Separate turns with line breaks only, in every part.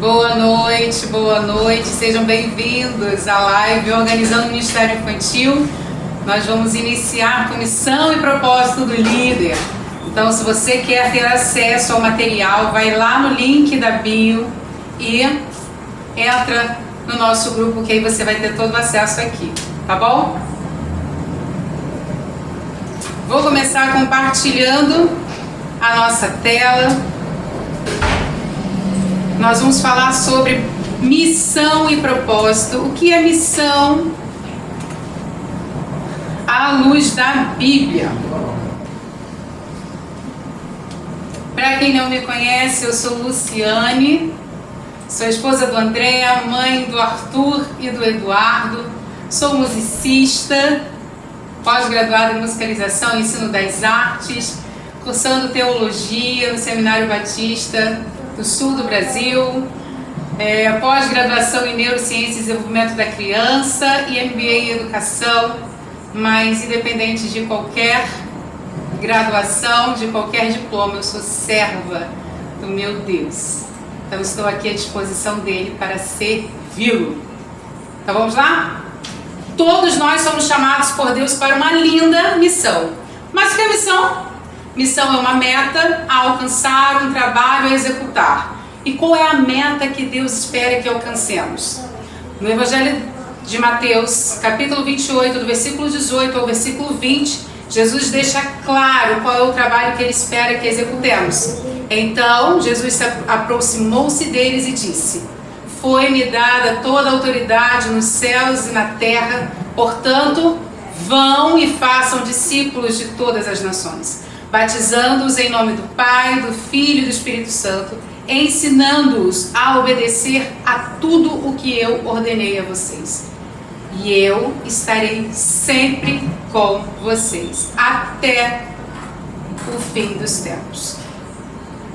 Boa noite, sejam bem-vindos à live Organizando o Ministério Infantil. Nós vamos iniciar com missão e propósito do líder. Então, se você quer ter acesso ao material, vai lá no link da bio e entra no nosso grupo, que aí você vai ter todo o acesso aqui, tá bom? Vou começar compartilhando a nossa tela. Nós vamos falar sobre missão e propósito. O que é missão à luz da Bíblia? Para quem não me conhece, eu sou Luciane, sou esposa do André, mãe do Arthur e do Eduardo, sou musicista, pós-graduada em musicalização e ensino das artes, cursando teologia no Seminário Batista do Sul do Brasil, pós-graduação em Neurociência e Desenvolvimento da Criança e MBA em Educação, mas independente de qualquer graduação, de qualquer diploma, eu sou serva do meu Deus. Então estou aqui à disposição dele para servi-lo. Então vamos lá? Todos nós somos chamados por Deus para uma linda missão. Mas o que é missão? Missão é uma meta a alcançar, um trabalho a executar. E qual é a meta que Deus espera que alcancemos? No Evangelho de Mateus, capítulo 28, do versículo 18 ao versículo 20, Jesus deixa claro qual é o trabalho que Ele espera que executemos. Então, Jesus aproximou-se deles e disse: Foi-me dada toda a autoridade nos céus e na terra, portanto, vão e façam discípulos de todas as nações, batizando-os em nome do Pai, do Filho e do Espírito Santo, ensinando-os a obedecer a tudo o que eu ordenei a vocês. E eu estarei sempre com vocês, até o fim dos tempos.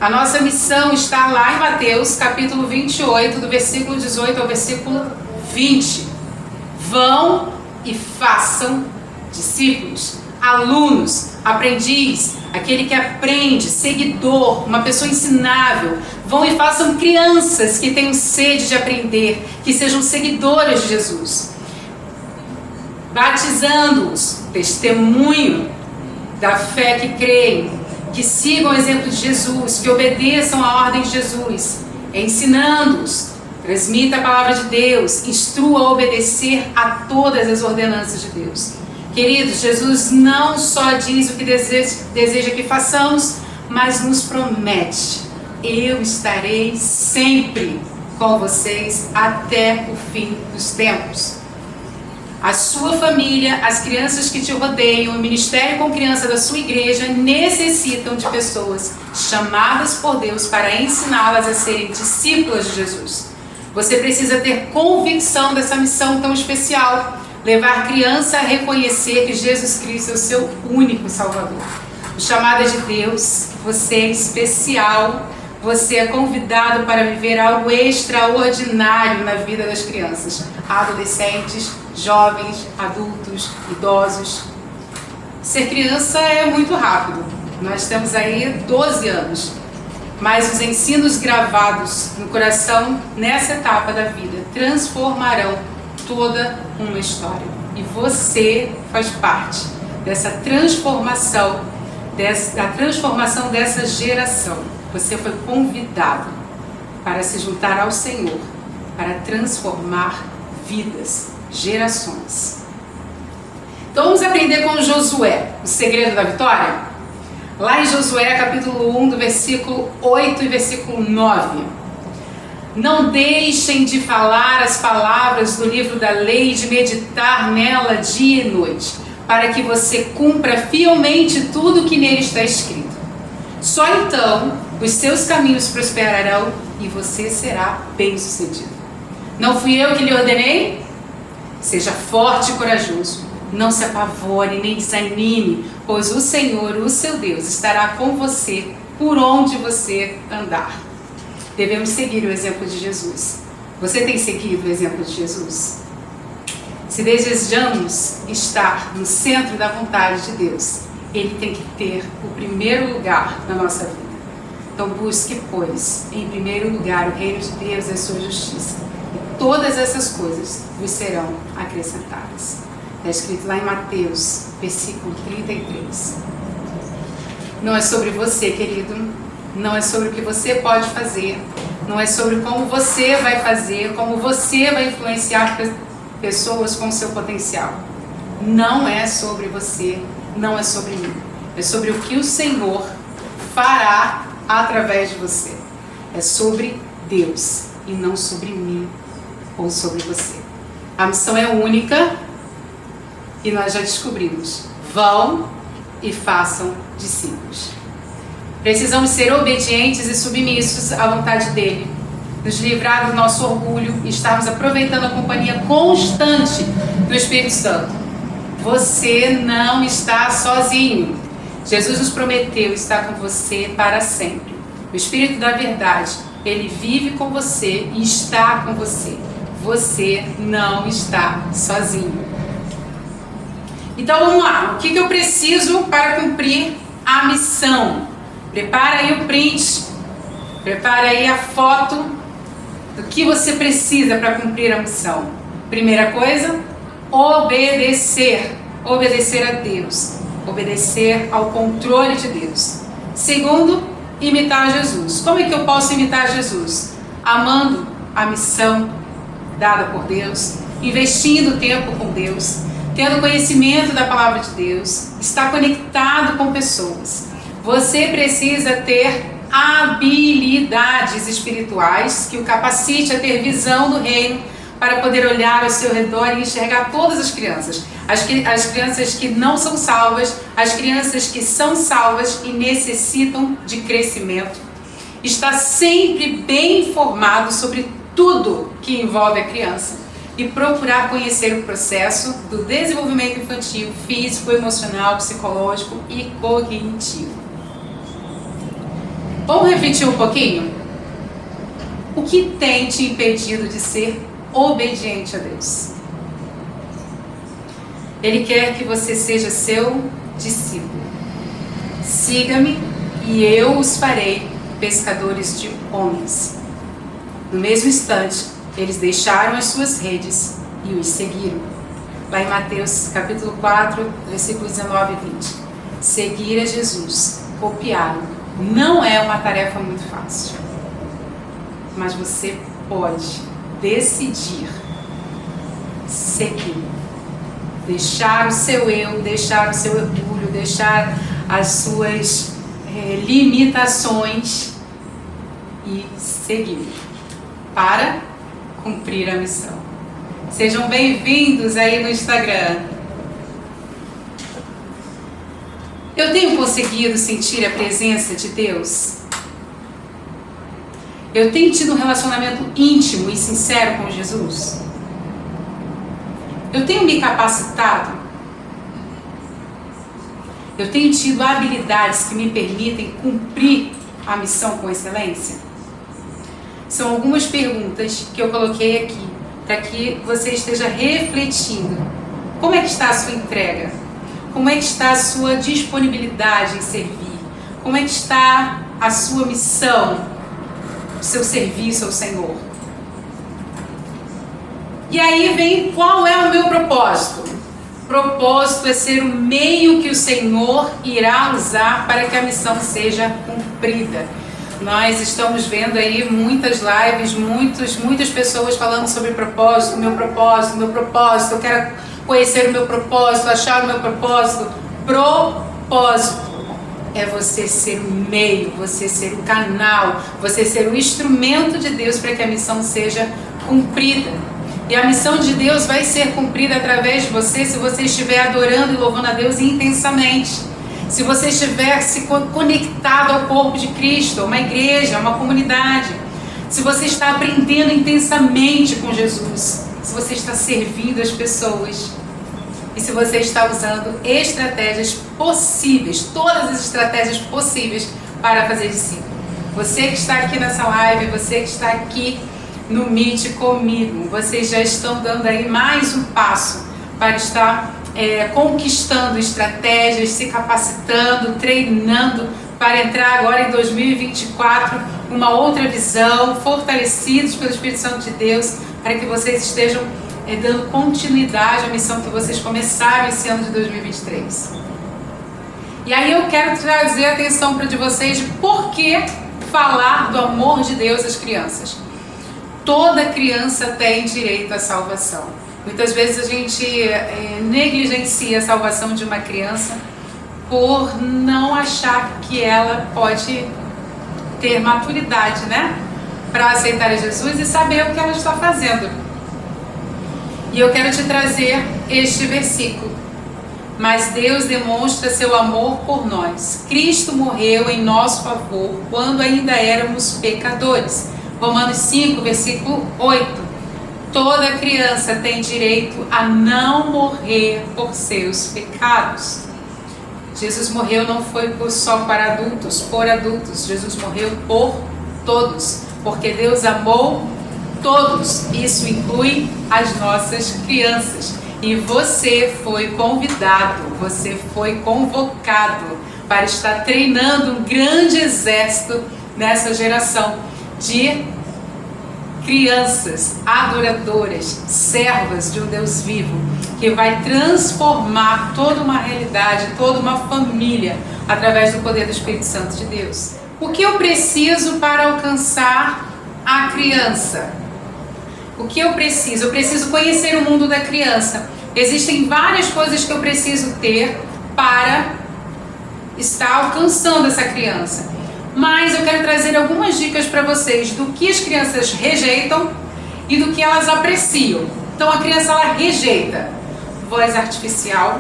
A nossa missão está lá em Mateus, capítulo 28, do versículo 18 ao versículo 20. Vão e façam discípulos, alunos, aprendiz, aquele que aprende, seguidor, uma pessoa ensinável. Vão e façam crianças que tenham sede de aprender, que sejam seguidores de Jesus, batizando-os, testemunho da fé que creem, que sigam o exemplo de Jesus, que obedeçam a ordem de Jesus, ensinando-os, transmita a palavra de Deus, instrua a obedecer a todas as ordenanças de Deus. Queridos, Jesus não só diz o que deseja que façamos, mas nos promete: eu estarei sempre com vocês até o fim dos tempos. A sua família, as crianças que te rodeiam, o ministério com criança da sua igreja necessitam de pessoas chamadas por Deus para ensiná-las a serem discípulas de Jesus. Você precisa ter convicção dessa missão tão especial. Levar criança a reconhecer que Jesus Cristo é o seu único Salvador. O chamado é de Deus, você é especial, você é convidado para viver algo extraordinário na vida das crianças, adolescentes, jovens, adultos, idosos. Ser criança é muito rápido, nós temos aí 12 anos, mas os ensinos gravados no coração nessa etapa da vida transformarão toda uma história. E você faz parte dessa transformação, da transformação dessa geração. Você foi convidado para se juntar ao Senhor, para transformar vidas, gerações. Então vamos aprender com Josué, o segredo da vitória? Lá em Josué, capítulo 1, do versículo 8 e versículo 9. Não deixem de falar as palavras do livro da lei e de meditar nela dia e noite, para que você cumpra fielmente tudo o que nele está escrito. Só então os seus caminhos prosperarão e você será bem-sucedido. Não fui eu que lhe ordenei? Seja forte e corajoso, não se apavore nem desanime, pois o Senhor, o seu Deus, estará com você por onde você andar. Devemos seguir o exemplo de Jesus. Você tem seguido o exemplo de Jesus? Se desejamos estar no centro da vontade de Deus, Ele tem que ter o primeiro lugar na nossa vida. Então busque, pois, em primeiro lugar o reino de Deus e a sua justiça. E todas essas coisas vos serão acrescentadas. Está escrito lá em Mateus, versículo 33. Não é sobre você, querido. Não é sobre o que você pode fazer. Não é sobre como você vai fazer, como você vai influenciar pessoas com o seu potencial. Não é sobre você, não é sobre mim. É sobre o que o Senhor fará através de você. É sobre Deus e não sobre mim ou sobre você. A missão é única e nós já descobrimos. Vão e façam discípulos. Precisamos ser obedientes e submissos à vontade dele, nos livrar do nosso orgulho e estarmos aproveitando a companhia constante do Espírito Santo. Você não está sozinho. Jesus nos prometeu estar com você para sempre. O Espírito da verdade, ele vive com você e está com você. Você não está sozinho. Então vamos lá. O que eu preciso para cumprir a missão? Prepara aí o print. Prepara aí a foto do que você precisa para cumprir a missão. Primeira coisa, obedecer. Obedecer a Deus. Obedecer ao controle de Deus. Segundo, imitar Jesus. Como é que eu posso imitar Jesus? Amando a missão dada por Deus, investindo tempo com Deus, tendo conhecimento da palavra de Deus, estar conectado com pessoas. Você precisa ter habilidades espirituais que o capacite a ter visão do reino para poder olhar ao seu redor e enxergar todas as crianças. As crianças que não são salvas, as crianças que são salvas e necessitam de crescimento. Está sempre bem informado sobre tudo que envolve a criança e procurar conhecer o processo do desenvolvimento infantil, físico, emocional, psicológico e cognitivo. Vamos refletir um pouquinho? O que tem te impedido de ser obediente a Deus? Ele quer que você seja seu discípulo. Siga-me e eu os farei pescadores de homens. No mesmo instante, eles deixaram as suas redes e os seguiram. Lá em Mateus capítulo 4, versículos 19 e 20. Seguir a Jesus, copiá-lo, não é uma tarefa muito fácil. Mas você pode decidir seguir. Deixar o seu eu, deixar o seu orgulho, deixar as suas limitações e seguir para cumprir a missão. Sejam bem-vindos aí no Instagram. Eu tenho conseguido sentir a presença de Deus? Eu tenho tido um relacionamento íntimo e sincero com Jesus? Eu tenho me capacitado? Eu tenho tido habilidades que me permitem cumprir a missão com excelência? São algumas perguntas que eu coloquei aqui para que você esteja refletindo. Como é que está a sua entrega? Como é que está a sua disponibilidade em servir? Como é que está a sua missão, o seu serviço ao Senhor? E aí vem, qual é o meu propósito? O propósito é ser o meio que o Senhor irá usar para que a missão seja cumprida. Nós estamos vendo aí muitas lives, muitas pessoas falando sobre propósito, meu propósito, eu quero conhecer o meu propósito, achar o meu propósito. Propósito é você ser o meio, você ser o canal, você ser o instrumento de Deus para que a missão seja cumprida. E a missão de Deus vai ser cumprida através de você se você estiver adorando e louvando a Deus intensamente. Se você estiver se conectado ao corpo de Cristo, a uma igreja, a uma comunidade. Se você está aprendendo intensamente com Jesus. Se você está servindo as pessoas. E se você está usando estratégias possíveis, todas as estratégias possíveis para fazer discípulo. Você que está aqui nessa live, você que está aqui no Meet comigo, vocês já estão dando aí mais um passo para estar conquistando estratégias, se capacitando, treinando para entrar agora em 2024 uma outra visão, fortalecidos pelo Espírito Santo de Deus, para que vocês estejam dando continuidade à missão que vocês começaram esse ano de 2023. E aí eu quero trazer a atenção para de vocês de por que falar do amor de Deus às crianças. Toda criança tem direito à salvação. Muitas vezes a gente negligencia a salvação de uma criança por não achar que ela pode ter maturidade, né? Para aceitar Jesus e saber o que ela está fazendo. E eu quero te trazer este versículo. Mas Deus demonstra seu amor por nós. Cristo morreu em nosso favor quando ainda éramos pecadores. Romanos 5, versículo 8. Toda criança tem direito a não morrer por seus pecados. Jesus morreu não foi só para adultos, por adultos. Jesus morreu por todos, porque Deus amou todos. Isso inclui as nossas crianças. E você foi convidado, você foi convocado para estar treinando um grande exército nessa geração de crianças adoradoras, servas de um Deus vivo, que vai transformar toda uma realidade, toda uma família, através do poder do Espírito Santo de Deus. O que eu preciso para alcançar a criança? O que eu preciso? Eu preciso conhecer o mundo da criança. Existem várias coisas que eu preciso ter para estar alcançando essa criança. Mas eu quero trazer algumas dicas para vocês do que as crianças rejeitam e do que elas apreciam. Então a criança ela rejeita voz artificial,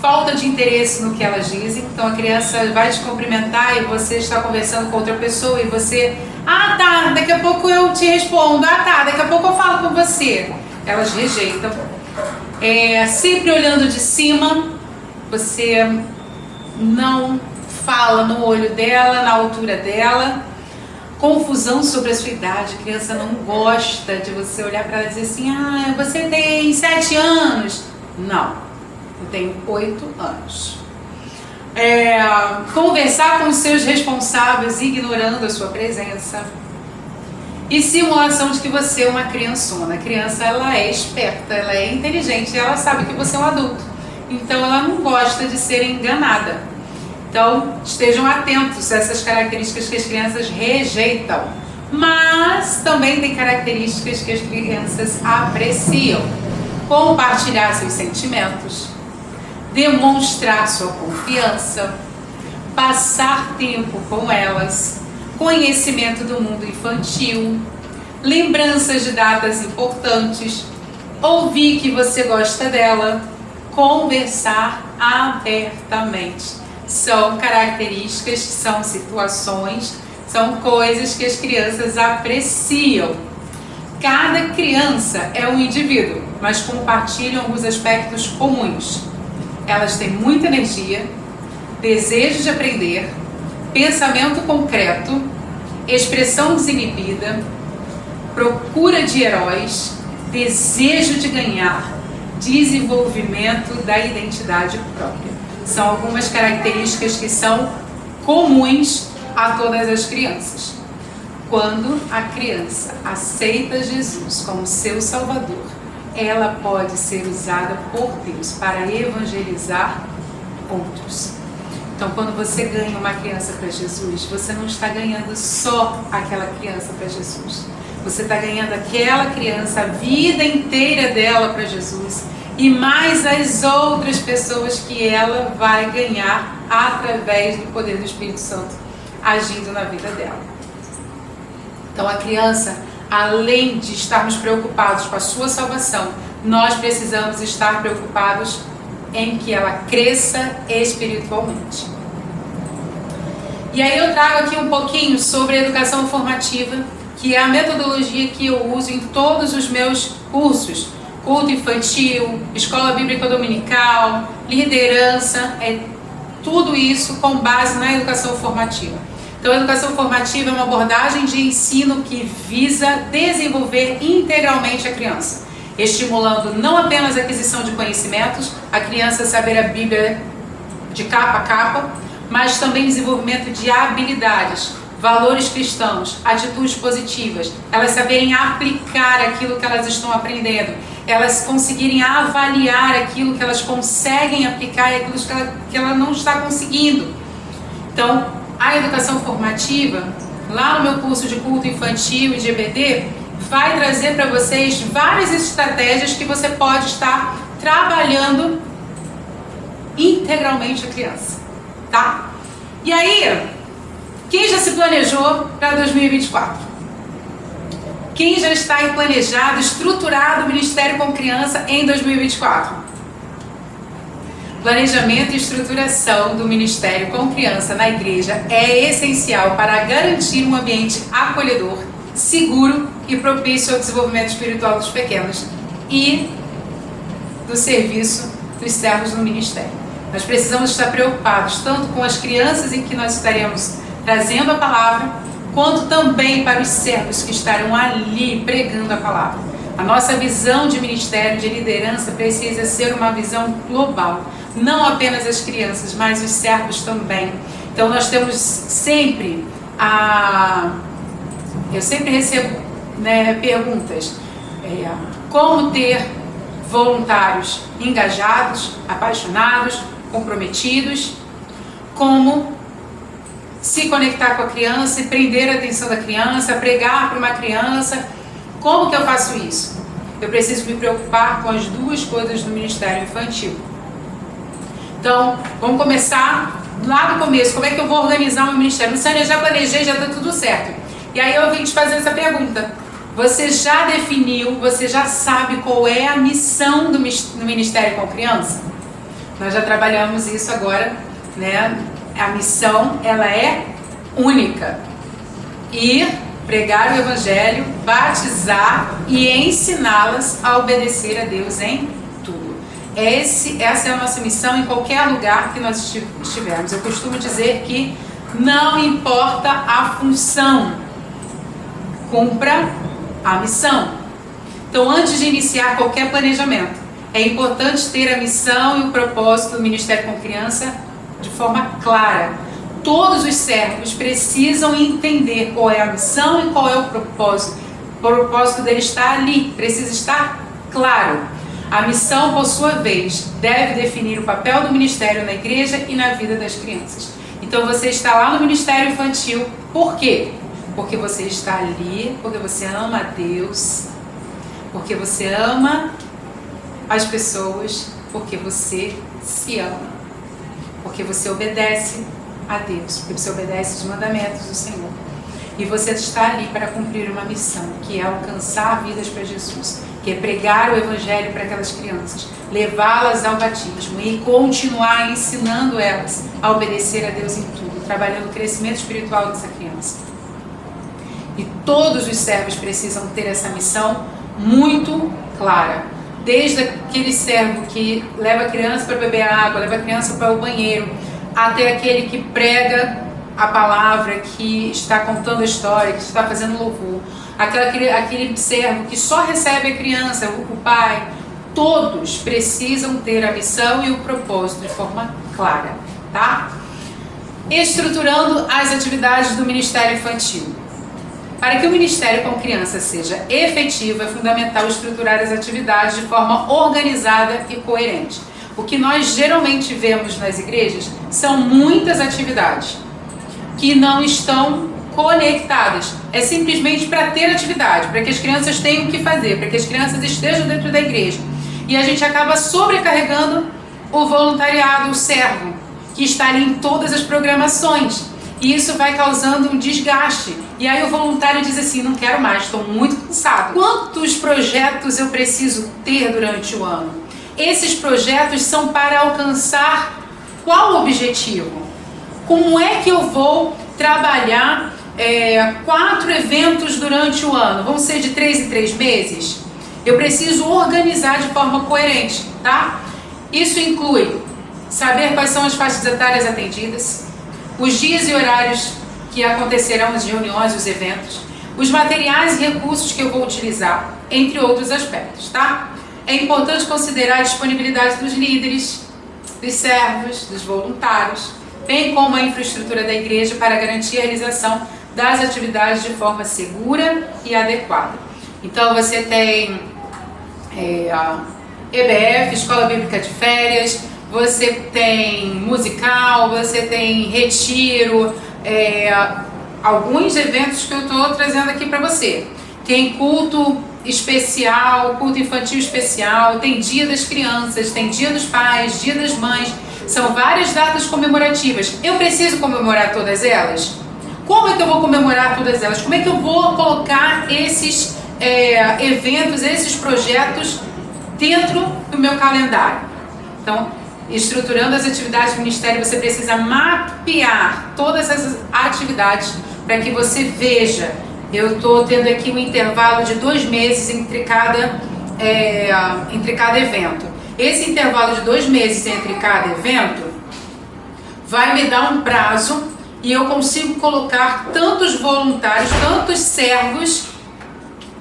falta de interesse no que elas dizem. Então a criança vai te cumprimentar e você está conversando com outra pessoa e você, tá, daqui a pouco eu te respondo, tá, daqui a pouco eu falo com você. Elas rejeitam. Sempre olhando de cima, você não fala no olho dela, na altura dela. Confusão sobre a sua idade. A criança não gosta de você olhar para ela e dizer assim, você tem 7 anos. Não, eu tenho 8 anos. Conversar com os seus responsáveis ignorando a sua presença. E simulação de que você é uma criançona. A criança ela é esperta, ela é inteligente, ela sabe que você é um adulto. Então ela não gosta de ser enganada. Então estejam atentos a essas características que as crianças rejeitam. Mas também tem características que as crianças apreciam. Compartilhar seus sentimentos, demonstrar sua confiança, passar tempo com elas, conhecimento do mundo infantil, lembranças de datas importantes, ouvir que você gosta dela, conversar abertamente. São características, são situações, são coisas que as crianças apreciam. Cada criança é um indivíduo, mas compartilham alguns aspectos comuns. Elas têm muita energia, desejo de aprender, pensamento concreto, expressão desinibida, procura de heróis, desejo de ganhar, desenvolvimento da identidade própria. São algumas características que são comuns a todas as crianças. Quando a criança aceita Jesus como seu Salvador, ela pode ser usada por Deus para evangelizar outros. Então, quando você ganha uma criança para Jesus, você não está ganhando só aquela criança para Jesus. Você está ganhando aquela criança, a vida inteira dela para Jesus e mais as outras pessoas que ela vai ganhar através do poder do Espírito Santo agindo na vida dela. Então, a criança, além de estarmos preocupados com a sua salvação, nós precisamos estar preocupados em que ela cresça espiritualmente. E aí eu trago aqui um pouquinho sobre a educação formativa, que é a metodologia que eu uso em todos os meus cursos. Culto infantil, escola bíblica dominical, liderança, tudo isso com base na educação formativa. Então a educação formativa é uma abordagem de ensino que visa desenvolver integralmente a criança, estimulando não apenas a aquisição de conhecimentos, a criança saber a Bíblia de capa a capa, mas também desenvolvimento de habilidades, valores cristãos, atitudes positivas, elas saberem aplicar aquilo que elas estão aprendendo, elas conseguirem avaliar aquilo que elas conseguem aplicar e aquilo que ela não está conseguindo. Então, a educação formativa, lá no meu curso de culto infantil e de EBD, vai trazer para vocês várias estratégias que você pode estar trabalhando integralmente a criança, tá? E aí, quem já se planejou para 2024? Quem já está aí planejado, estruturado o Ministério com Criança em 2024? Planejamento e estruturação do Ministério com Criança na igreja é essencial para garantir um ambiente acolhedor, seguro e propício ao desenvolvimento espiritual dos pequenos e do serviço dos servos no ministério. Nós precisamos estar preocupados tanto com as crianças em que nós estaremos trazendo a palavra, quanto também para os servos que estarão ali pregando a palavra. A nossa visão de ministério, de liderança, precisa ser uma visão global. Não apenas as crianças, mas os servos também. Então nós temos sempre eu sempre recebo perguntas, como ter voluntários engajados, apaixonados, comprometidos, como se conectar com a criança e prender a atenção da criança, pregar para uma criança. Como que eu faço isso? Eu preciso me preocupar com as duas coisas do Ministério Infantil. Então, vamos começar lá no começo. Como é que eu vou organizar o meu ministério? Luciana, eu já planejei, já está tudo certo. E aí eu vim te fazer essa pergunta. Você já definiu, você já sabe qual é a missão do Ministério com Criança? Nós já trabalhamos isso agora, né? A missão, ela é única. Ir, pregar o Evangelho, batizar e ensiná-las a obedecer a Deus em tudo. Essa é a nossa missão em qualquer lugar que nós estivermos. Eu costumo dizer que não importa a função, cumpra a missão. Então, antes de iniciar qualquer planejamento, é importante ter a missão e o propósito do Ministério com Criança de forma clara. Todos os servos precisam entender qual é a missão e qual é o propósito. O propósito dele está ali, precisa estar claro. A missão, por sua vez, deve definir o papel do ministério na igreja e na vida das crianças. Então você está lá no Ministério Infantil, por quê? Porque você está ali, porque você ama a Deus, porque você ama as pessoas, porque você se ama, porque você obedece a Deus, porque você obedece os mandamentos do Senhor. E você está ali para cumprir uma missão, que é alcançar vidas para Jesus, que é pregar o Evangelho para aquelas crianças, levá-las ao batismo e continuar ensinando elas a obedecer a Deus em tudo, trabalhando o crescimento espiritual dessa criança. E todos os servos precisam ter essa missão muito clara. Desde aquele servo que leva a criança para beber água, leva a criança para o banheiro, até aquele que prega a palavra, que está contando a história, que está fazendo louvor, aquele servo que só recebe a criança, o pai. Todos precisam ter a missão e o propósito de forma clara, tá? Estruturando as atividades do Ministério Infantil. Para que o Ministério com Criança seja efetivo, é fundamental estruturar as atividades de forma organizada e coerente. O que nós geralmente vemos nas igrejas são muitas atividades que não estão conectadas. É simplesmente para ter atividade, para que as crianças tenham o que fazer, para que as crianças estejam dentro da igreja. E a gente acaba sobrecarregando o voluntariado, o servo, que está ali em todas as programações. E isso vai causando um desgaste. E aí o voluntário diz assim, não quero mais, estou muito cansado. Quantos projetos eu preciso ter durante o ano? Esses projetos são para alcançar qual objetivo? Como é que eu vou trabalhar 4 eventos durante o ano? Vão ser de 3 em 3 meses? Eu preciso organizar de forma coerente, tá? Isso inclui saber quais são as faixas etárias atendidas, os dias e horários que acontecerão as reuniões e os eventos, os materiais e recursos que eu vou utilizar, entre outros aspectos, tá? É importante considerar a disponibilidade dos líderes, dos servos, dos voluntários, bem como a infraestrutura da igreja para garantir a realização das atividades de forma segura e adequada. Então você tem a EBF, Escola Bíblica de Férias, você tem musical, você tem retiro, alguns eventos que eu estou trazendo aqui para você. Tem culto especial, culto infantil especial, tem dia das crianças, tem dia dos pais, dia das mães, são várias datas comemorativas. Eu preciso comemorar todas elas? Como é que eu vou comemorar todas elas? Como é que eu vou colocar esses eventos, esses projetos dentro do meu calendário? Então, estruturando as atividades do ministério, você precisa mapear todas essas atividades para que você veja. Eu estou tendo aqui um intervalo de 2 meses entre cada evento. Esse intervalo de 2 meses entre cada evento vai me dar um prazo e eu consigo colocar tantos voluntários, tantos servos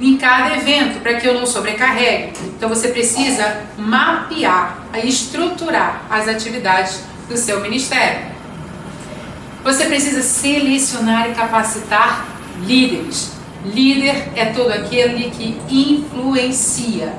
em cada evento, para que eu não sobrecarregue. Então você precisa mapear, estruturar as atividades do seu ministério. Você precisa selecionar e capacitar líderes. Líder é todo aquele que influencia.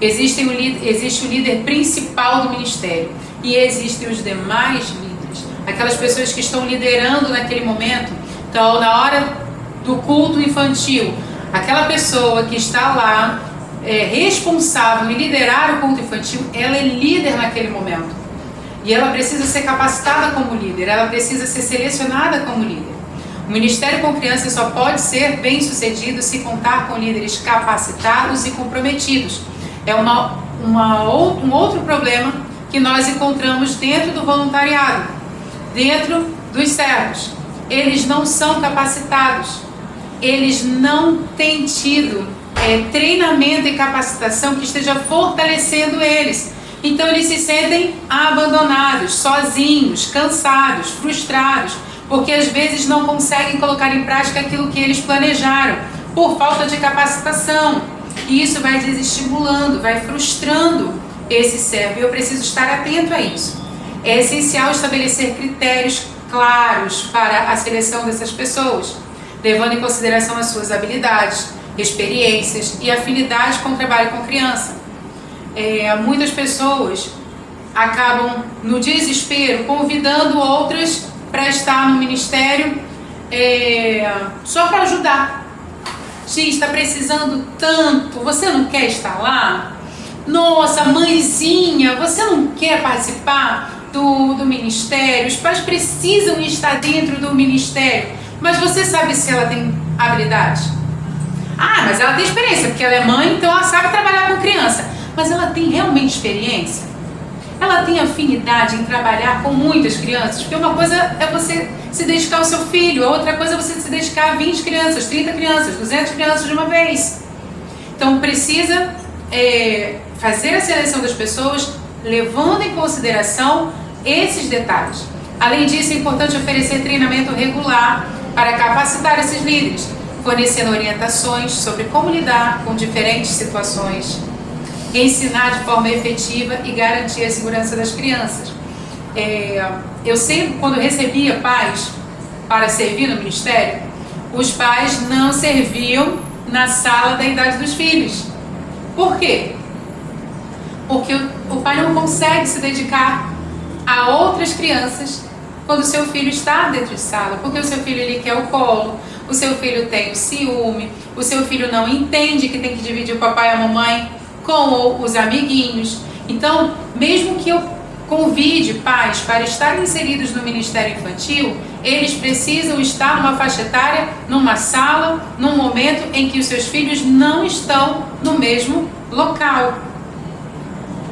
Existe o líder principal do ministério e existem os demais líderes, aquelas pessoas que estão liderando naquele momento. Então, na hora do culto infantil, aquela pessoa que está lá responsável em liderar o culto infantil, ela é líder naquele momento. E ela precisa ser capacitada como líder, ela precisa ser selecionada como líder. O ministério com crianças só pode ser bem sucedido se contar com líderes capacitados e comprometidos. É um outro problema que nós encontramos dentro do voluntariado, dentro dos servos. Eles não são capacitados, eles não têm tido treinamento e capacitação que esteja fortalecendo eles. Então eles se sentem abandonados, sozinhos, cansados, frustrados, porque às vezes não conseguem colocar em prática aquilo que eles planejaram, por falta de capacitação. E isso vai desestimulando, vai frustrando esse servo. E eu preciso estar atento a isso. É essencial estabelecer critérios claros para a seleção dessas pessoas, levando em consideração as suas habilidades, experiências e afinidade com o trabalho com criança. Muitas pessoas acabam, no desespero, convidando outras para estar no ministério só para ajudar. X está precisando tanto, você não quer estar lá? Nossa, mãezinha, você não quer participar do ministério? Os pais precisam estar dentro do ministério, mas você sabe se ela tem habilidade? Ah, mas ela tem experiência, porque ela é mãe, então ela sabe trabalhar com criança. Mas ela tem realmente experiência? Ela tem afinidade em trabalhar com muitas crianças? Porque uma coisa é você se dedicar ao seu filho, a outra coisa é você se dedicar a 20 crianças, 30 crianças, 200 crianças de uma vez. Então precisa fazer a seleção das pessoas levando em consideração esses detalhes. Além disso, é importante oferecer treinamento regular para capacitar esses líderes, fornecendo orientações sobre como lidar com diferentes situações, ensinar de forma efetiva e garantir a segurança das crianças. Eu sempre, quando recebia pais para servir no ministério, os pais não serviam na sala da idade dos filhos. Por quê? Porque o pai não consegue se dedicar a outras crianças quando o seu filho está dentro de sala, porque o seu filho ele quer o colo, o seu filho tem o ciúme, o seu filho não entende que tem que dividir o papai e a mamãe com os amiguinhos. Então, mesmo que eu convide pais para estarem inseridos no ministério infantil, eles precisam estar numa faixa etária, numa sala, num momento em que os seus filhos não estão no mesmo local.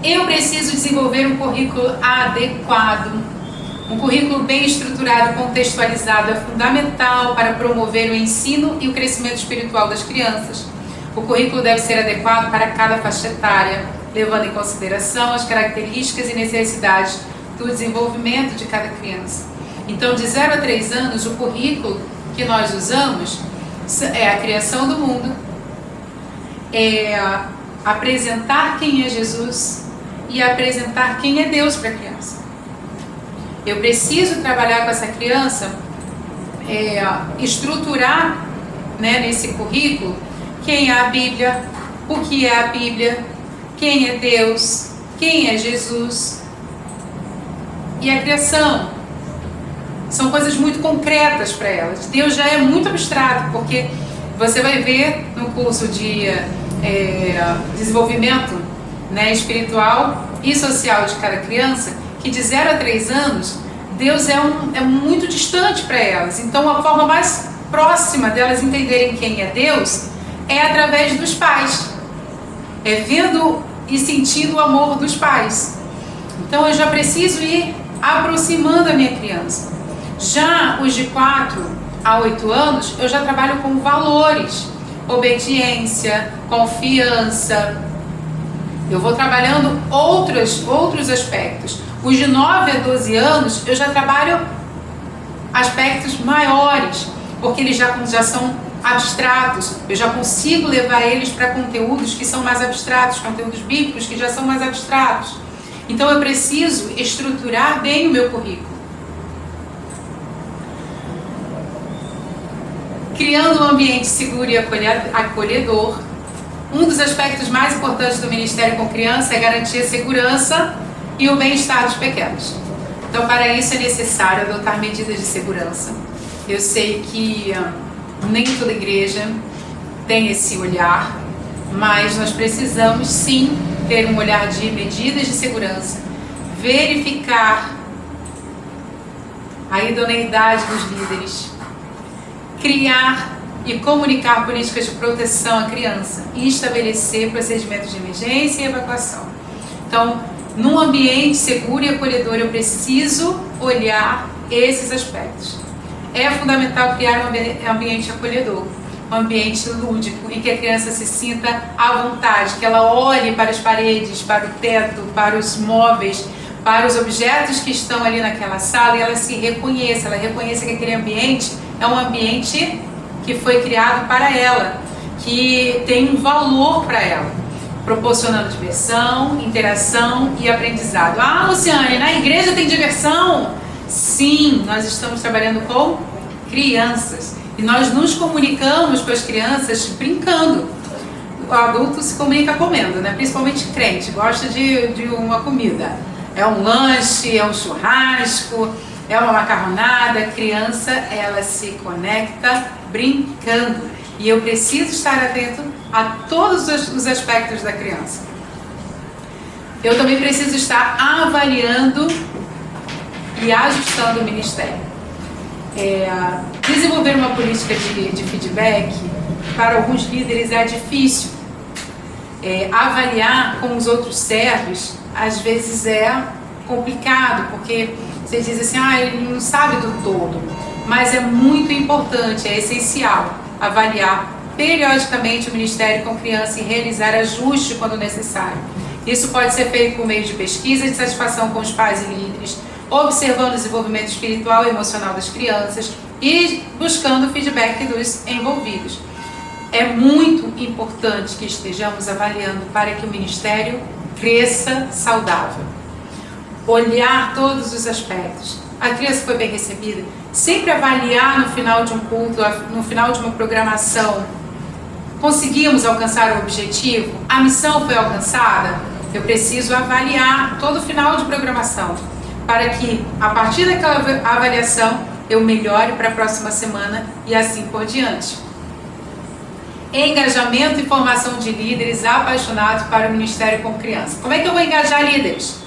Eu preciso desenvolver um currículo adequado. Um currículo bem estruturado, contextualizado é fundamental para promover o ensino e o crescimento espiritual das crianças. O currículo deve ser adequado para cada faixa etária, levando em consideração as características e necessidades do desenvolvimento de cada criança. Então, de 0 a 3 anos, o currículo que nós usamos é a criação do mundo, é apresentar quem é Jesus e apresentar quem é Deus para a criança. Eu preciso trabalhar com essa criança, estruturar, né, nesse currículo quem é a Bíblia, o que é a Bíblia, quem é Deus, quem é Jesus e a criação. São coisas muito concretas para elas. Deus já é muito abstrato, porque você vai ver no curso de desenvolvimento, né, espiritual e social de cada criança, que de 0 a 3 anos, Deus é muito distante para elas. Então, a forma mais próxima delas entenderem quem é Deus é através dos pais. É vendo e sentindo o amor dos pais. Então, eu já preciso ir aproximando a minha criança. Já os de 4 a 8 anos, eu já trabalho com valores, obediência, confiança. Eu vou trabalhando outros aspectos. Os de 9 a 12 anos, eu já trabalho aspectos maiores, porque eles já são abstratos. Eu já consigo levar eles para conteúdos que são mais abstratos, conteúdos bíblicos que já são mais abstratos. Então eu preciso estruturar bem o meu currículo. Criando um ambiente seguro e acolhedor. Um dos aspectos mais importantes do Ministério com Criança é garantir a segurança e o bem-estar dos pequenos. Então, para isso é necessário adotar medidas de segurança. Eu sei que nem toda igreja tem esse olhar, mas nós precisamos sim ter um olhar de medidas de segurança, verificar a idoneidade dos líderes, criar e comunicar políticas de proteção à criança e estabelecer procedimentos de emergência e evacuação. Então, num ambiente seguro e acolhedor, eu preciso olhar esses aspectos. É fundamental criar um ambiente acolhedor, um ambiente lúdico, em que a criança se sinta à vontade, que ela olhe para as paredes, para o teto, para os móveis, para os objetos que estão ali naquela sala e ela se reconheça, ela reconheça que aquele ambiente é um ambiente que foi criado para ela, que tem um valor para ela, proporcionando diversão, interação e aprendizado. Ah, Luciane, na igreja tem diversão? Sim, nós estamos trabalhando com crianças e nós nos comunicamos com as crianças brincando. O adulto se comunica comendo, né? Principalmente crente, gosta de uma comida. É um lanche, é um churrasco, é uma macarronada. A criança, ela se conecta brincando. E eu preciso estar atento a todos os aspectos da criança. Eu também preciso estar avaliando e ajustando o ministério. Desenvolver uma política de feedback para alguns líderes é difícil. Avaliar com os outros servos às vezes é complicado, porque você diz assim, ele não sabe do todo, mas é muito importante, é essencial avaliar periodicamente o Ministério com Criança e realizar ajustes quando necessário. Isso pode ser feito por meio de pesquisa de satisfação com os pais e líderes, observando o desenvolvimento espiritual e emocional das crianças e buscando o feedback dos envolvidos. É muito importante que estejamos avaliando para que o ministério cresça saudável. Olhar todos os aspectos. A criança foi bem recebida? Sempre avaliar no final de um culto, no final de uma programação. Conseguimos alcançar o objetivo? A missão foi alcançada? Eu preciso avaliar todo o final de programação, para que, a partir daquela avaliação, eu melhore para a próxima semana e assim por diante. Engajamento e formação de líderes apaixonados para o Ministério com Criança. Como é que eu vou engajar líderes?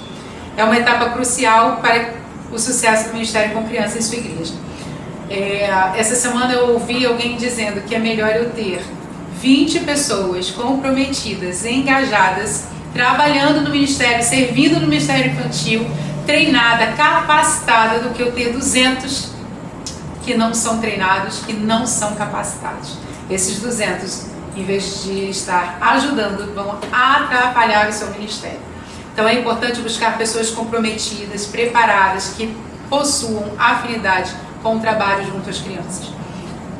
É uma etapa crucial para o sucesso do Ministério com Criança em sua igreja. Essa semana eu ouvi alguém dizendo que é melhor eu ter 20 pessoas comprometidas, engajadas, trabalhando no Ministério, servindo no Ministério Infantil, treinada, capacitada, do que eu ter 200 que não são treinados, que não são capacitados. Esses 200, em vez de estar ajudando, vão atrapalhar o seu ministério. Então é importante buscar pessoas comprometidas, preparadas, que possuam afinidade com o trabalho junto às crianças.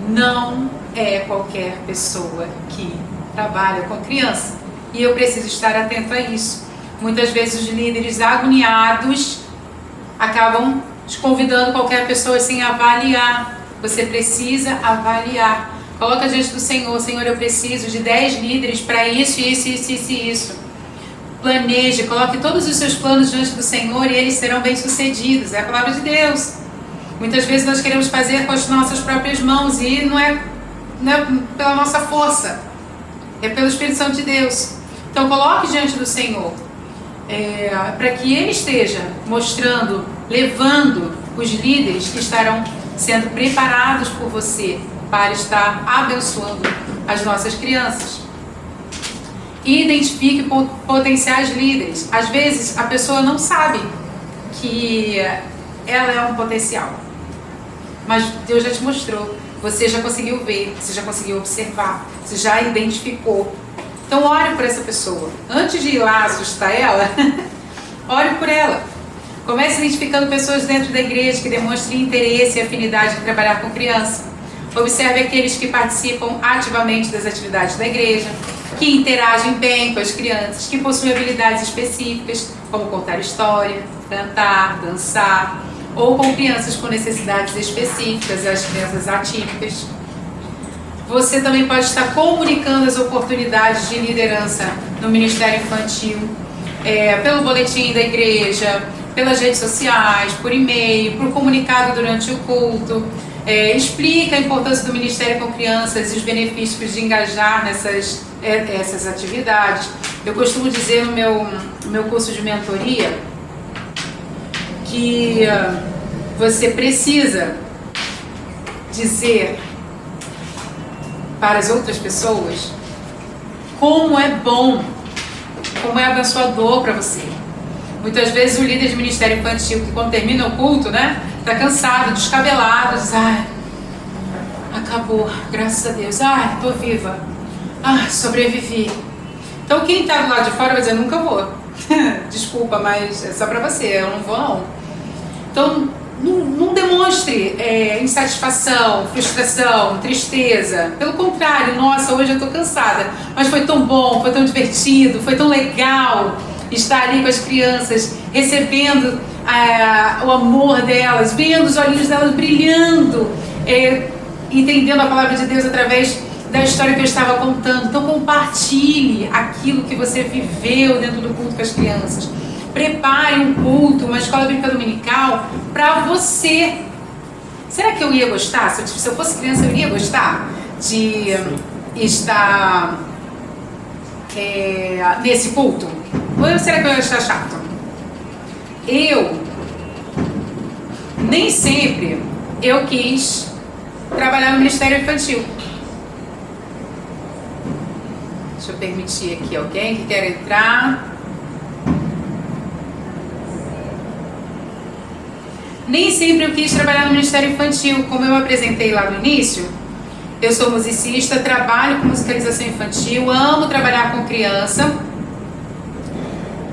Não é qualquer pessoa que trabalha com criança. E eu preciso estar atento a isso. Muitas vezes os líderes agoniados acabam te convidando qualquer pessoa sem avaliar. Você precisa avaliar. Coloca diante do Senhor: Senhor, eu preciso de 10 líderes para isso, isso, isso, isso e isso. Planeje, coloque todos os seus planos diante do Senhor e eles serão bem-sucedidos. É a palavra de Deus. Muitas vezes nós queremos fazer com as nossas próprias mãos e não é pela nossa força, é pelo Espírito Santo de Deus. Então coloque diante do Senhor, para que Ele esteja mostrando, levando os líderes que estarão sendo preparados por você para estar abençoando as nossas crianças. Identifique potenciais líderes. Às vezes a pessoa não sabe que ela é um potencial, mas Deus já te mostrou, você já conseguiu ver, você já conseguiu observar, você já identificou. Então ore por essa pessoa. Antes de ir lá assustar ela, ore por ela. Comece identificando pessoas dentro da igreja que demonstrem interesse e afinidade em trabalhar com criança. Observe aqueles que participam ativamente das atividades da igreja, que interagem bem com as crianças, que possuem habilidades específicas, como contar história, cantar, dançar, ou com crianças com necessidades específicas, as crianças atípicas. Você também pode estar comunicando as oportunidades de liderança no Ministério Infantil, pelo boletim da igreja, pelas redes sociais, por e-mail, por comunicado durante o culto. Explica a importância do Ministério com Crianças e os benefícios de engajar essas atividades. Eu costumo dizer no meu curso de mentoria que você precisa dizer para as outras pessoas como é bom, como é abençoador para você. Muitas vezes o líder de ministério infantil, que quando termina o culto, tá cansado, descabelado, diz: ai, acabou, graças a Deus, ai, tô viva, ai, sobrevivi. Então quem está do lado de fora vai dizer: nunca vou. Desculpa, mas é só para você, eu não vou não. Então não demonstre insatisfação, frustração, tristeza. Pelo contrário: nossa, hoje eu tô cansada, mas foi tão bom, foi tão divertido, foi tão legal estar ali com as crianças, recebendo o amor delas, vendo os olhinhos delas brilhando, entendendo a palavra de Deus através da história que eu estava contando. Então compartilhe aquilo que você viveu dentro do culto com as crianças. Prepare um culto, uma escola bíblica dominical para você. Será que eu ia gostar? Se eu fosse criança, eu iria gostar de estar nesse culto? Ou será que eu ia achar chato? Nem sempre eu quis trabalhar no Ministério Infantil. Deixa eu permitir aqui alguém que quer entrar. Nem sempre eu quis trabalhar no Ministério Infantil. Como eu apresentei lá no início, eu sou musicista, trabalho com musicalização infantil, amo trabalhar com criança,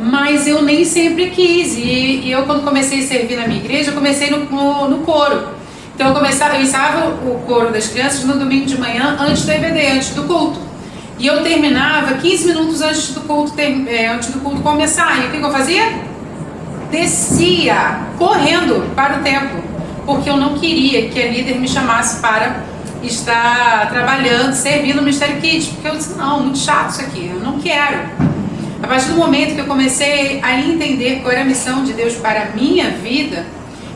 mas eu nem sempre quis. E eu, quando comecei a servir na minha igreja, eu comecei no coro. Então eu ensaiava o coro das crianças no domingo de manhã, antes do EBD, antes do culto. E eu terminava 15 minutos antes do culto começar. E o que eu fazia? Descia correndo para o templo, porque eu não queria que a líder me chamasse para estar trabalhando, servindo no Ministério Kids, porque eu disse: não, muito chato isso aqui, eu não quero. A partir do momento que eu comecei a entender qual era a missão de Deus para a minha vida,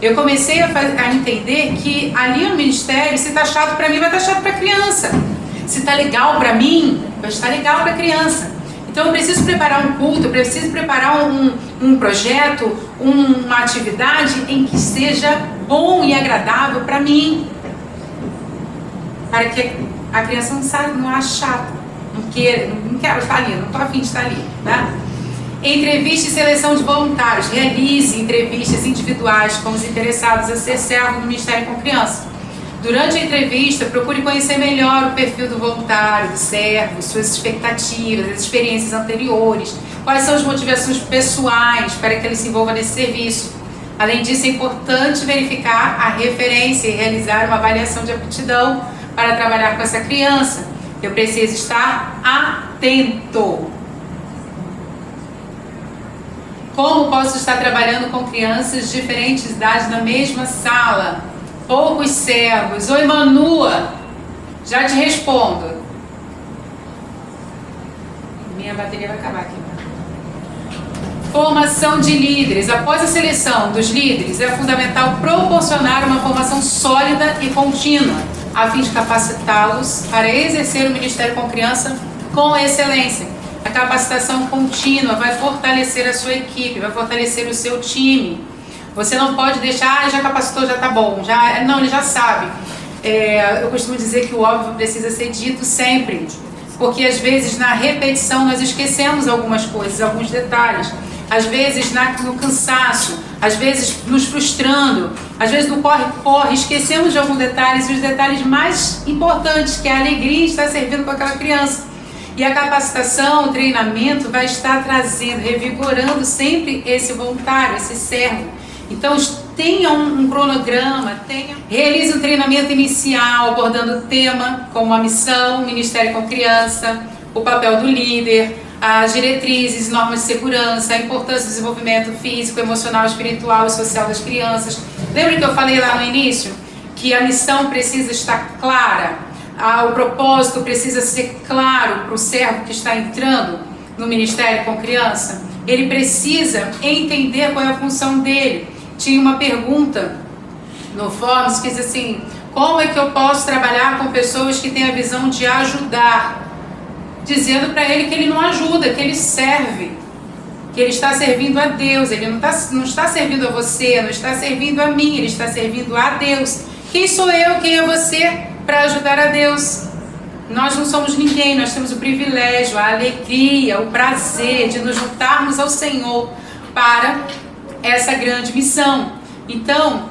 eu comecei a entender que ali no ministério, se está chato para mim, vai estar chato para a criança. Se está legal para mim, vai estar legal para a criança. Então eu preciso preparar um culto, eu preciso preparar um projeto, uma atividade em que seja bom e agradável para mim, para que a criança não ache chato, não quero estar ali, não estou afim de estar ali, né? Entrevista e seleção de voluntários. Realize entrevistas individuais com os interessados a ser servo no Ministério com Criança. Durante a entrevista, procure conhecer melhor o perfil do voluntário, do servo, suas expectativas, as experiências anteriores, quais são as motivações pessoais para que ele se envolva nesse serviço. Além disso, é importante verificar a referência e realizar uma avaliação de aptidão para trabalhar com essa criança. Eu preciso estar atento. Como posso estar trabalhando com crianças de diferentes idades na mesma sala? Poucos servos. Oi, Manua. Já te respondo. Minha bateria vai acabar aqui. Formação de líderes. Após a seleção dos líderes, é fundamental proporcionar uma formação sólida e contínua, a fim de capacitá-los para exercer o ministério com criança com excelência. A capacitação contínua vai fortalecer a sua equipe, vai fortalecer o seu time. Você não pode deixar, já capacitou, já tá bom. Não, ele já sabe. Eu costumo dizer que o óbvio precisa ser dito sempre, porque às vezes na repetição nós esquecemos algumas coisas, alguns detalhes. Às vezes no cansaço, às vezes nos frustrando, às vezes no corre-corre, esquecemos de alguns detalhes, e os detalhes mais importantes, que é a alegria de estar servindo com aquela criança. E a capacitação, o treinamento vai estar trazendo, revigorando sempre esse voluntário, esse servo. Então tenha um cronograma, realize um treinamento inicial, abordando o tema como a missão, o ministério com criança, o papel do líder, as diretrizes, normas de segurança, a importância do desenvolvimento físico, emocional, espiritual e social das crianças. Lembra que eu falei lá no início que a missão precisa estar clara, o propósito precisa ser claro para o servo que está entrando no ministério com criança? Ele precisa entender qual é a função dele. Tinha uma pergunta no Forms que diz assim: como é que eu posso trabalhar com pessoas que têm a visão de ajudar? Dizendo para ele que ele não ajuda, que ele serve, que ele está servindo a Deus. Ele não está servindo a você, não está servindo a mim, ele está servindo a Deus. Quem sou eu, quem é você para ajudar a Deus? Nós não somos ninguém, nós temos o privilégio, a alegria, o prazer de nos juntarmos ao Senhor para essa grande missão. Então,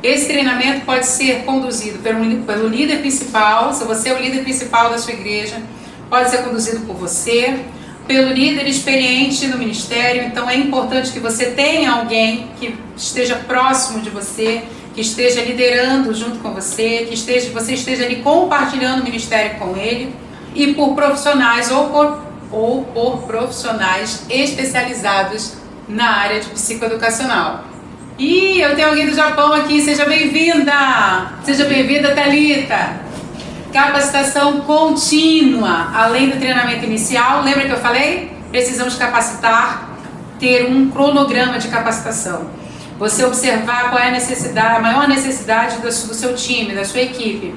esse treinamento pode ser conduzido pelo líder principal, se você é o líder principal da sua igreja, pode ser conduzido por você, pelo líder experiente no ministério. Então é importante que você tenha alguém que esteja próximo de você, que esteja liderando junto com você, que você esteja ali compartilhando o ministério com ele, e por profissionais ou por profissionais especializados na área de psicoeducacional. E eu tenho alguém do Japão aqui, seja bem-vinda! Seja bem-vinda, Thalita! Capacitação contínua, além do treinamento inicial. Lembra que eu falei? Precisamos capacitar, ter um cronograma de capacitação. Você observar qual é a necessidade, a maior necessidade do seu time, da sua equipe.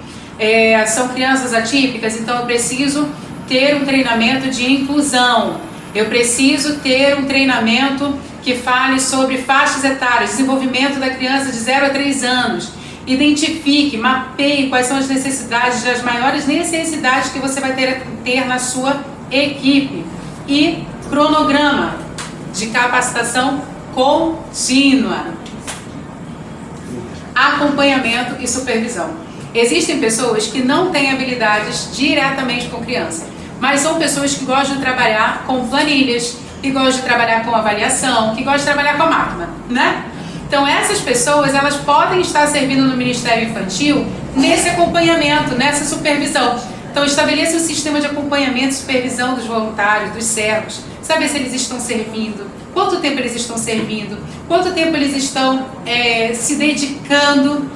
São crianças atípicas, então eu preciso ter um treinamento de inclusão. Eu preciso ter um treinamento que fale sobre faixas etárias, desenvolvimento da criança de 0 a 3 anos. Identifique, mapeie quais são as necessidades, as maiores necessidades que você vai ter na sua equipe. E cronograma de capacitação contínua. Acompanhamento e supervisão. Existem pessoas que não têm habilidades diretamente com criança, mas são pessoas que gostam de trabalhar com planilhas, que gostam de trabalhar com avaliação, que gostam de trabalhar com a máquina, né? Então essas pessoas, elas podem estar servindo no Ministério Infantil nesse acompanhamento, nessa supervisão. Então estabeleça um sistema de acompanhamento e supervisão dos voluntários, dos servos, saber se eles estão servindo, quanto tempo eles estão servindo, quanto tempo eles estão se dedicando.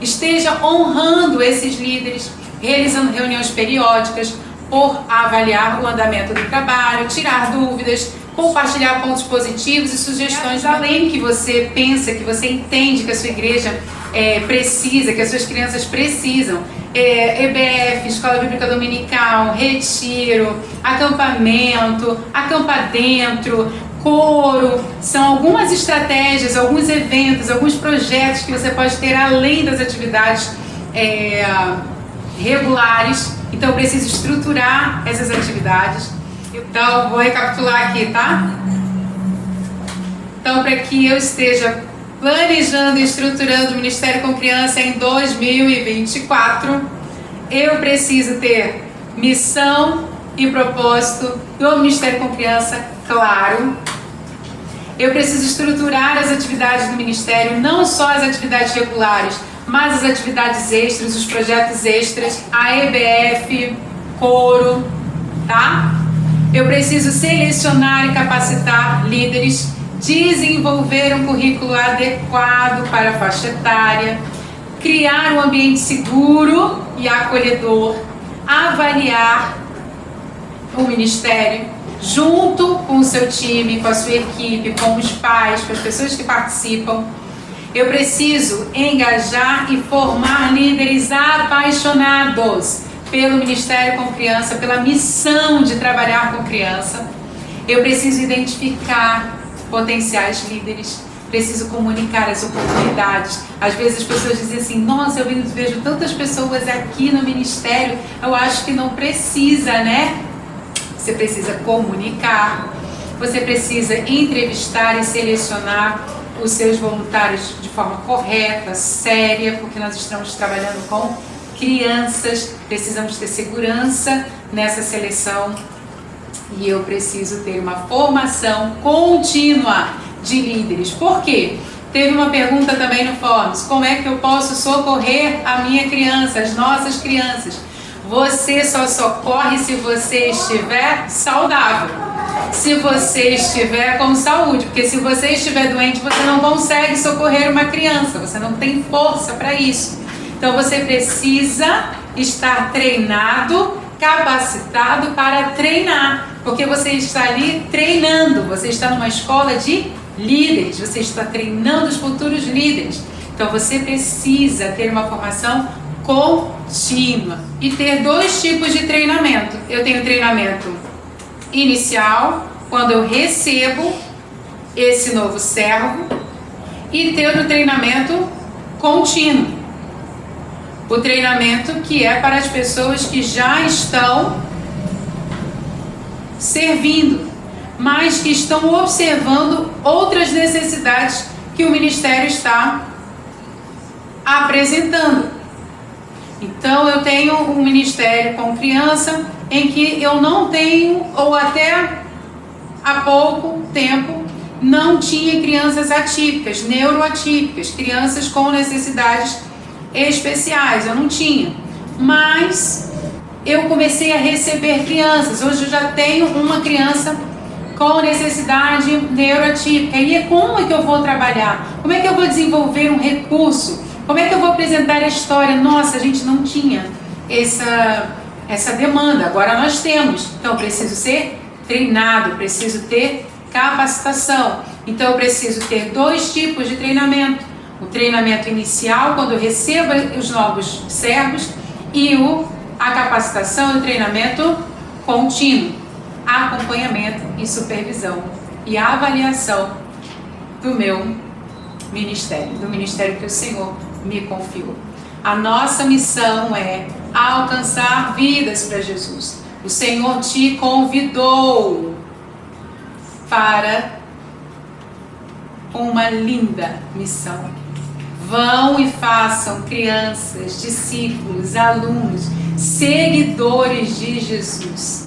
Esteja honrando esses líderes, realizando reuniões periódicas por avaliar o andamento do trabalho, tirar dúvidas, compartilhar pontos positivos e sugestões, além que você pensa, que você entende que a sua igreja precisa, que as suas crianças precisam. EBF, Escola Bíblica Dominical, retiro, acampamento, acampa dentro, coro, são algumas estratégias, alguns eventos, alguns projetos que você pode ter além das atividades regulares. Então eu preciso estruturar essas atividades. Então vou recapitular aqui, tá? Então, para que eu esteja planejando e estruturando o Ministério com Criança em 2024, eu preciso ter missão e propósito do Ministério com Criança claro. Eu preciso estruturar as atividades do Ministério, não só as atividades regulares, mas as atividades extras, os projetos extras, a EBF, coro, tá? Eu preciso selecionar e capacitar líderes desenvolver um currículo adequado para a faixa etária, criar um ambiente seguro e acolhedor, avaliar o ministério junto com o seu time, com a sua equipe, com os pais, com as pessoas que participam. Eu preciso engajar e formar líderes apaixonados pelo ministério com criança, pela missão de trabalhar com criança. Eu preciso identificar potenciais líderes, preciso comunicar as oportunidades. Às vezes as pessoas dizem assim: nossa, eu vejo tantas pessoas aqui no ministério, eu acho que não precisa, né? Você precisa comunicar, você precisa entrevistar e selecionar os seus voluntários de forma correta, séria, porque nós estamos trabalhando com crianças, precisamos ter segurança nessa seleção. E eu preciso ter uma formação contínua de líderes. Por quê? Teve uma pergunta também no Fóruns: como é que eu posso socorrer a minha criança, as nossas crianças? Você só socorre se você estiver saudável, se você estiver com saúde, porque se você estiver doente, você não consegue socorrer uma criança, você não tem força para isso. Então você precisa estar treinado, capacitado para treinar, porque você está ali treinando, você está numa escola de líderes, você está treinando os futuros líderes. Então você precisa ter uma formação contínua e ter dois tipos de treinamento. Eu tenho treinamento inicial, quando eu recebo esse novo servo, e ter o treinamento contínuo, o treinamento que é para as pessoas que já estão servindo, mas que estão observando outras necessidades que o ministério está apresentando. Então eu tenho um ministério com criança em que eu não tenho, ou até há pouco tempo, não tinha crianças atípicas, neuroatípicas, crianças com necessidades especiais, eu não tinha. Mas eu comecei a receber crianças. Hoje eu já tenho uma criança com necessidade neuroatípica. E como é que eu vou trabalhar? Como é que eu vou desenvolver um recurso? Como é que eu vou apresentar a história? Nossa, a gente não tinha essa demanda, agora nós temos. Então eu preciso ser treinado, preciso ter capacitação. Então eu preciso ter dois tipos de treinamento: o treinamento inicial, quando eu recebo os novos servos, e a capacitação e o treinamento contínuo, acompanhamento e supervisão e avaliação do meu ministério, do ministério que o Senhor me confiou. A nossa missão é alcançar vidas para Jesus. O Senhor te convidou para uma linda missão. Vão e façam crianças, discípulos, alunos, seguidores de Jesus.